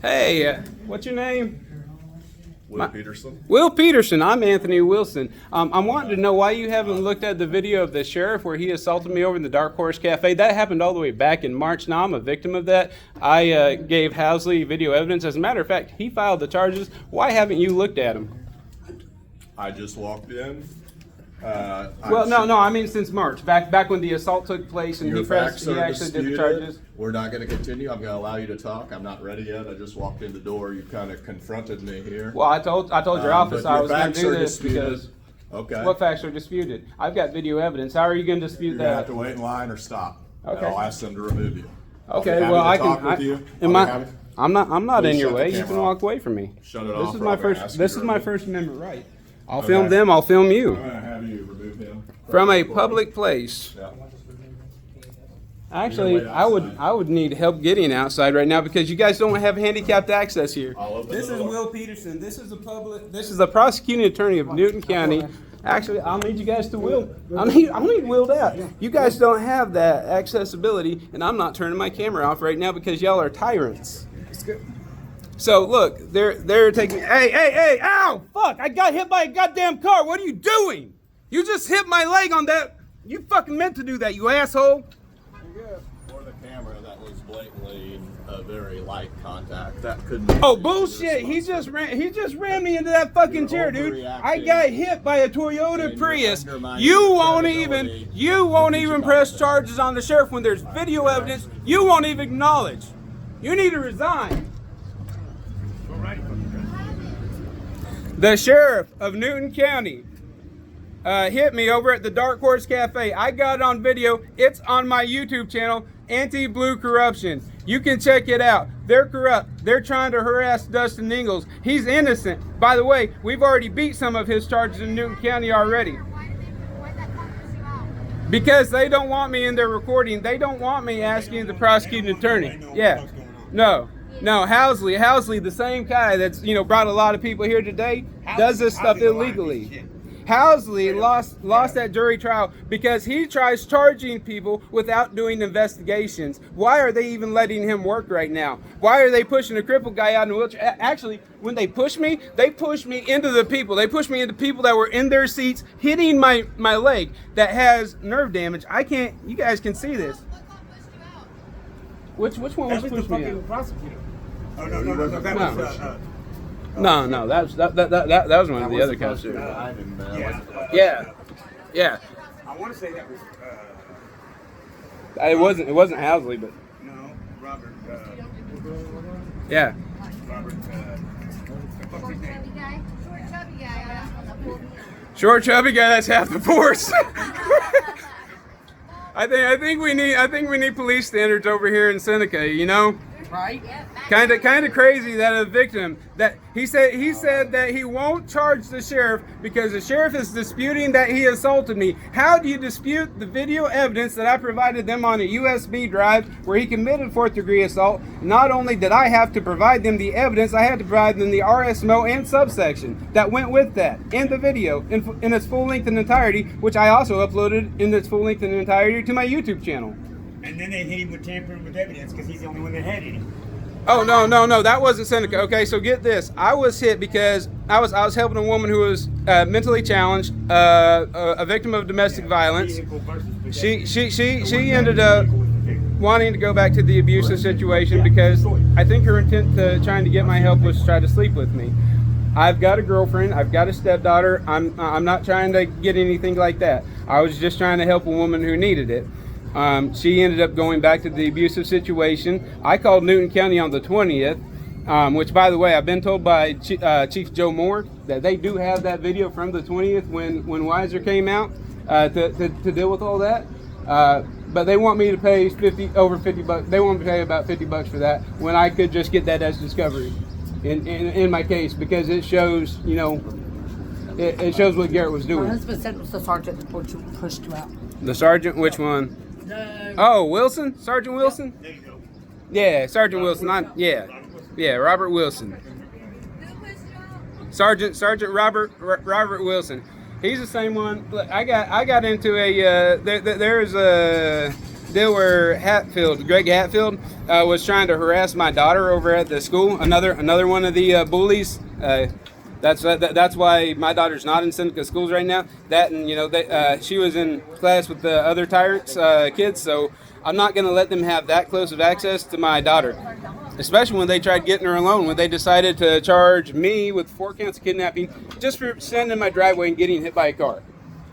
Hey, what's your name? Will Peterson. Will Peterson. I'm Anthony Wilson. I'm wanting to know why you haven't looked at the video of the sheriff where he assaulted me over in the Dark Horse Cafe. That happened all the way back in March. Now I'm a victim of that. I gave Housley video evidence. As a matter of fact, he filed the charges. Why haven't you looked at him? I just walked in. Well, no. I mean since March, back when the assault took place, and he actually did the charges. We're not going to continue. I'm going to allow you to talk. I'm not ready yet. I just walked in the door. You kind of confronted me here. Well, I told your office I was going to do this because. Okay. What facts are disputed? I've got video evidence. How are you going to dispute You're that? You're going to have to wait in line or stop. Okay. I'll ask them to remove you. Okay. Well, I can. I'm not in your way. You can walk away from me. Shut it off. This is my First Amendment right. I'll film them. I'll film you. I'm going to have you remove him from a public place. Yeah. Actually, I would need help getting outside right now because you guys don't have handicapped access here. This is Will Peterson. This is the prosecuting attorney of Newton County. Actually, I'll need you guys to will. I'll need willed out. You guys don't have that accessibility, and I'm not turning my camera off right now because y'all are tyrants. So look, they're taking. Hey! Ow! Fuck! I got hit by a goddamn car. What are you doing? You just hit my leg on that. You fucking meant to do that, you asshole. For the camera, that was blatantly a very light contact. That couldn't be. Oh bullshit! He just ran me into that fucking chair, dude. I got hit by a Toyota Prius. You won't even press charges on the sheriff when there's video evidence. You won't even acknowledge. You need to resign. The sheriff of Newton County hit me over at the Dark Horse Cafe. I got it on video. It's on my YouTube channel, Anti-Blue Corruption. You can check it out. They're corrupt. They're trying to harass Dustin Ingalls. He's innocent. By the way, we've already beat some of his charges in Newton County already. Because they don't want me in their recording. They don't want me asking the prosecuting attorney. Yeah. No, Housley, the same guy that's brought a lot of people here today, does this stuff illegally. Housley lost that jury trial because he tries charging people without doing investigations. Why are they even letting him work right now? Why are they pushing a crippled guy out in a wheelchair? Actually, when they push me into the people. They push me into people that were in their seats, hitting my leg that has nerve damage. You guys can see this. Which one was pushing me out? Prosecutor. Oh no, that was one of the other cops. Yeah. I want to say that was. It wasn't Housley, but. No, Robert. Yeah. Robert. What's his name? Short chubby guy. That's half the force. I think we need police standards over here in Seneca. Right? Kind of crazy that a victim that he said that he won't charge the sheriff because the sheriff is disputing that he assaulted me. How do you dispute the video evidence that I provided them on a USB drive where he committed 4th degree assault? Not only did I have to provide them the evidence, I had to provide them the RSMO and subsection that went with that in the video in its full length and entirety, which I also uploaded in its full length and entirety to my YouTube channel. And then they hit him with tampering with evidence because he's the only one that had any. Oh no, that wasn't Seneca. Okay, so get this. I was hit because I was helping a woman who was mentally challenged, a victim of domestic violence. She ended up wanting to go back to the abusive situation because I think her intent to trying to get my help was to try to sleep with me. I've got a girlfriend. I've got a stepdaughter. I'm not trying to get anything like that. I was just trying to help a woman who needed it. She ended up going back to the abusive situation. I called Newton County on the 20th, which, by the way, I've been told by Chief Joe Moore that they do have that video from the 20th when Weiser came out to deal with all that. But they want me to pay over $50. They want me to pay about $50 for that when I could just get that as discovery in my case because it shows, it shows what Garrett was doing. My husband said it was the sergeant that pushed you out. The sergeant? Which one? Oh, Wilson? Sergeant Wilson? There you go. Yeah, Sergeant Wilson. Yeah, Robert Wilson. Sergeant Robert Wilson. He's the same one. Look, I got into a deal where Greg Hatfield, was trying to harass my daughter over at the school. Another one of the bullies. That's why my daughter's not in Seneca schools right now. That and she was in class with the other tyrants kids, so I'm not going to let them have that close of access to my daughter. Especially when they tried getting her alone, when they decided to charge me with 4 counts of kidnapping just for standing in my driveway and getting hit by a car.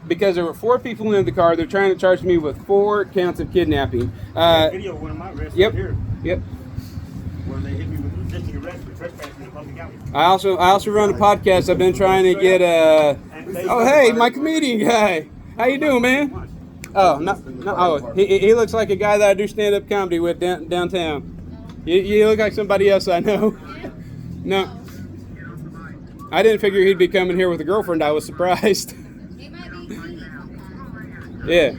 Because there were 4 people in the car, they're trying to charge me with 4 counts of kidnapping. Video of one of my arrests Yep. right here, Yep. where they hit me with resisting arrest for trespassing in a public alley. I also run a podcast. I've been trying to get oh hey, my comedian guy. How you doing, man? Oh no. Oh, he looks like a guy that I do stand up comedy with downtown. You look like somebody else I know. No. I didn't figure he'd be coming here with a girlfriend. I was surprised. It might be. Yeah.